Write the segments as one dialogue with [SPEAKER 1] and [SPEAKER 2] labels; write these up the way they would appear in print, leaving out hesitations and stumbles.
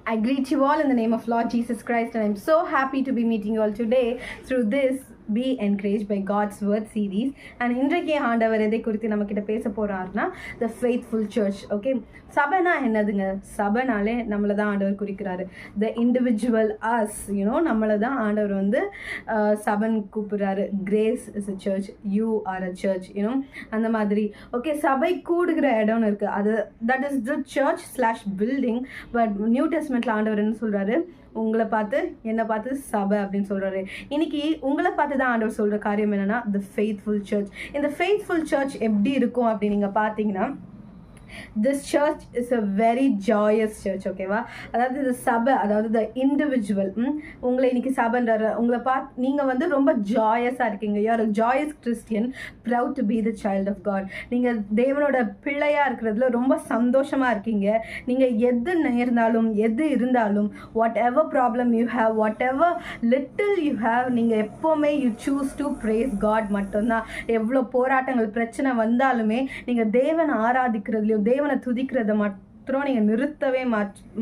[SPEAKER 1] I greet you all in the name of Lord Jesus Christ, and I'm so happy to be meeting you all today through this Be Encouraged by God's Word series. And இன்றைக்கு ஆண்டவர் எதை குறித்து நம்ம கிட்ட பேச போறாருன்னா the faithful church. Okay, சபைனா என்னதுங்க? சபைனாலே நம்மளை தான் ஆண்டவர் குறிக்கிறாரு. the individual us, நம்மளை தான் ஆண்டவர் வந்து சபன் கூப்பிடுறாரு. grace is a church, you are a church, அந்த மாதிரி. ஓகே, சபை கூடுகிற இடம்னு இருக்கு, அது that is the church / building. But new டெஸ்ட்மெண்ட்ல ஆண்டவர் என்ன சொல்றாரு? உங்களை பார்த்து என்னை பார்த்து சபை அப்படின்னு சொல்றாரு. இன்னைக்கு உங்களை பார்த்து தான் ஆண்டவர் சொல்ற காரியம் என்னன்னா the faithful church. இந்த faithful church எப்படி இருக்கும் அப்படின்னு நீங்க பார்த்தீங்கன்னா, this church is a very joyous church. ஓகேவா? அதாவது இந்த சபை, அதாவது the individual, உங்களை இன்னைக்கு சபைன்ற உங்களை பார்த்து நீங்கள் வந்து ரொம்ப ஜாயஸாக இருக்கீங்க. you are a joyous Christian, proud to be the child of God. நீங்கள் தேவனோட பிள்ளையாக இருக்கிறதுல ரொம்ப சந்தோஷமாக இருக்கீங்க. நீங்கள் எது நேர்ந்தாலும் எது இருந்தாலும், whatever problem you have, whatever little you have, நீங்கள் எப்போவுமே you choose to praise God மட்டும்தான். எவ்வளோ போராட்டங்கள் பிரச்சனை வந்தாலுமே நீங்கள் தேவனை ஆராதிக்கிறதுலையும் தேவனை துதிக்கிறத மட்டும் நீங்கள் நிறுத்தவே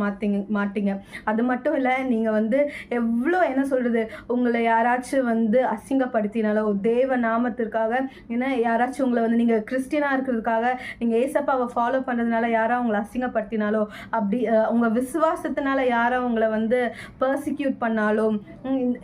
[SPEAKER 1] மாட்டீங்க. அது மட்டும் இல்லை, நீங்கள் வந்து எவ்வளோ என்ன சொல்கிறது, உங்களை யாராச்சும் வந்து அசிங்கப்படுத்தினாலோ தேவ நாமத்திற்காக, ஏன்னா யாராச்சும் உங்களை வந்து நீங்கள் கிறிஸ்டியனாக இருக்கிறதுக்காக நீங்கள் ஏசப்பாவை ஃபாலோ பண்ணுறதுனால யாராவது உங்களை அசிங்கப்படுத்தினாலோ, அப்படி உங்கள் விசுவாசத்தினால யாராவது உங்களை வந்து பர்சிக்யூட் பண்ணாலும்,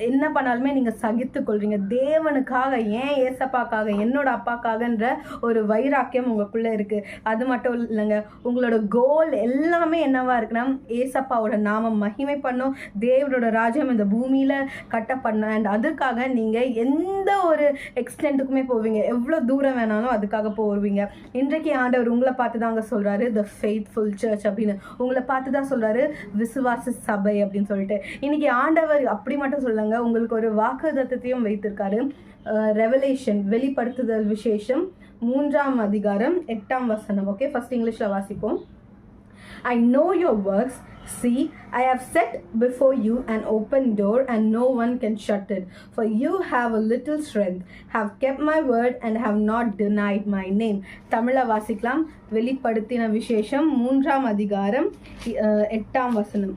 [SPEAKER 1] என்ன பண்ணாலுமே நீங்கள் சகித்து கொள்றீங்க. தேவனுக்காக, ஏன் ஏசப்பாக்காக, என்னோட அப்பாக்காகன்ற ஒரு வைராக்கியம் உங்களுக்குள்ளே இருக்குது. அது மட்டும் இல்லைங்க, உங்களோட கோல் எல்லாமே என்னவா இருக்குன்னா, ஏசப்பாவோட நாமம் மகிமை பண்ணும், தேவனோட ராஜ்யம் இந்த பூமியில கட்டப்படணும். அண்ட் அதுக்காக நீங்க எந்த ஒரு எக்ஸ்டென்ட்டுக்குமே போவீங்க, எவ்வளோ தூரம் வேணாலும் அதுக்காக போவீங்க. இன்றைக்கு ஆண்டவர் உங்களை பார்த்து தாங்க சொல்றாரு the faithful church அப்படின்னு. உங்களை பார்த்து தான் சொல்றாரு விசுவாச சபை அப்படின்னு சொல்லிட்டு. இன்னைக்கு ஆண்டவர் அப்படி மட்டும் சொல்லுங்க, உங்களுக்கு ஒரு வாக்குத்தத்தத்தையும் வைத்திருக்காரு. ரெவலேஷன், வெளிப்படுத்துதல் விசேஷம் 3ஆம் அதிகாரம் 8ஆம் வசனம். ஓகே, ஃபர்ஸ்ட் இங்கிலீஷ்ல வாசிப்போம். I know your works. See, I have set before you an open door, and no one can shut it. For you have a little strength, have kept my word, and have not denied my name. தமிழ வாசிக்கலாம். வெளிப்படுத்தின விசேஷம் 3ஆம் அதிகாரம் 8ஆம் வசனம்.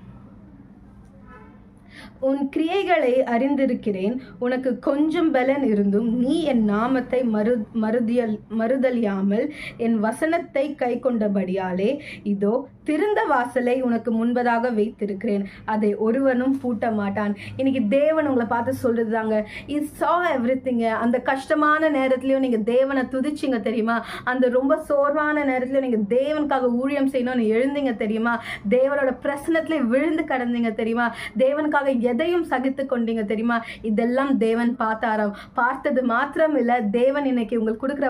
[SPEAKER 1] உன் கிரியைகளை அறிந்திருக்கிறேன், உனக்கு கொஞ்சம் பலன் இருந்தும் நீ என் நாமத்தை மறுதலியாமல் என் வசனத்தை கை கொண்டபடியாலே இதோ திறந்த வாசலை உனக்கு முன்பதாக வைத்திருக்கிறேன், அதை ஒருவனும் பூட்ட மாட்டான். இன்னைக்கு தேவன் உங்களை பார்த்து சொல்றதுதாங்க, இஸ் சா எவ்ரிதிங். அந்த கஷ்டமான நேரத்துலயும் நீங்க தேவனை துதிச்சிங்க தெரியுமா? அந்த ரொம்ப சோர்வான நேரத்துலயும் நீங்க தேவனுக்காக ஊழியம் செய்யணும்னு எழுந்தீங்க தெரியுமா? தேவனோட பிரசனத்துல விழுந்து கடந்தீங்க தெரியுமா? தேவனுக்காக எதையும் சகித்து கொண்டீங்க தெரியுமா? இதெல்லாம் தேவன் பார்த்தாராம். பார்த்தது மாத்திரம் இல்ல, தேவன் இன்னைக்கு உங்களுக்கு கொடுக்குற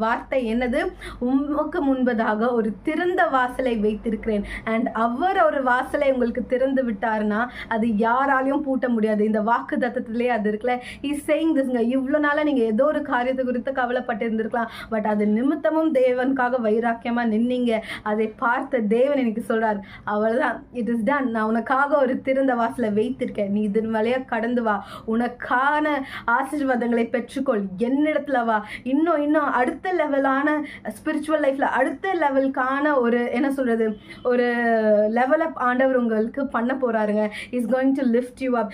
[SPEAKER 1] வார்த்தை என்னது? உமக்கு முன்பதாக ஒரு திறந்த வாசலை வைத்திருக்கிறேன். அண்ட் அவர் ஒரு வாசலை உங்களுக்கு திறந்து விட்டாருன்னா அது யாராலையும் பூட்ட முடியாது. இந்த வாக்கு தத்தத்திலே அது இருக்குல்ல, இஸ் சேயிங் திஸ்ங்க. இவ்வளவு நாளா நீங்க ஏதோ ஒரு காரியத்தை குறித்து கவலைப்பட்டு இருந்திருக்கலாம், பட் அது நிமித்தமும் தேவனுக்காக வைராக்கியமா நின்னீங்க. அதை பார்த்த தேவன் எனக்கு சொல்றார், அவ்வளவுதான், இட் இஸ் டன், நான் உனக்காக ஒரு திறந்த வாசலை வைத்திருக்கேன், நீ இதன் வழியா கடந்து வா, உனக்கான ஆசீர்வாதங்களை பெற்றுக்கொள், என்னிடத்துல வா, இன்னும் அடுத்த லெவலான ஸ்பிரிச்சுவல் லைஃப்ல அடுத்த லெவலுக்கான ஒரு என்ன சொல்றது, ஒரு லெவல் அப் ஆண்டவர் உங்களுக்கு பண்ண போறாருங்க. Is going to lift you up.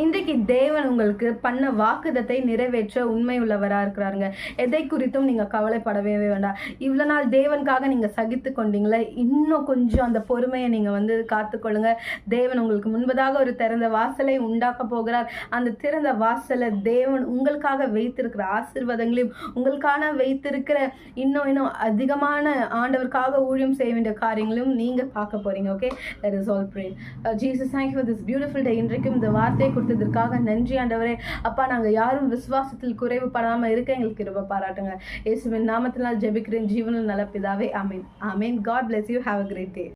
[SPEAKER 1] இன்றைக்கு தேவன் உங்களுக்கு பண்ண வாக்குதத்தை நிறைவேற்ற உண்மை உள்ளவரா இருக்கிறாருங்க. எதை குறித்தும் நீங்க கவலைப்படவே வேண்டாம். இவ்வளவு நாள் தேவனுக்காக நீங்க சகித்து கொண்டீங்களே, இன்னும் கொஞ்சம் அந்த பொறுமையை நீங்க வந்து காத்துக்கொள்ளுங்க. தேவன் உங்களுக்கு முன்பதாக ஒரு திறந்த வாசலை உண்டாக்க போகிறார். அந்த திறந்த வாசலை தேவன் உங்களுக்காக வைத்திருக்கிற ஆசீர்வாதங்களையும் உங்களுக்கான வைத்திருக்கிற இன்னும் அதிகமான ஆண்டவருக்காக ஊழியம் செய்ய வேண்டிய காரியங்களையும் நீங்க பார்க்க போறீங்க. Okay, let us all pray. Jesus, thank you for this beautiful day. இன்றைக்கும் இந்த வார்த்தையை கொடுத்ததற்காக நன்றி ஆண்டவரே. அப்பா, நாங்க யாரும் விசுவாசத்தில் குறைவுபடாம இருக்க எங்களுக்கு கிருபை பாராட்டுங்க. இயேசுவின் நாமத்தினால் ஜெபிக்கிறேன் ஜீவனில் நல்ல பிதாவே, ஆமென். ஆமென். God bless you. Have a great day.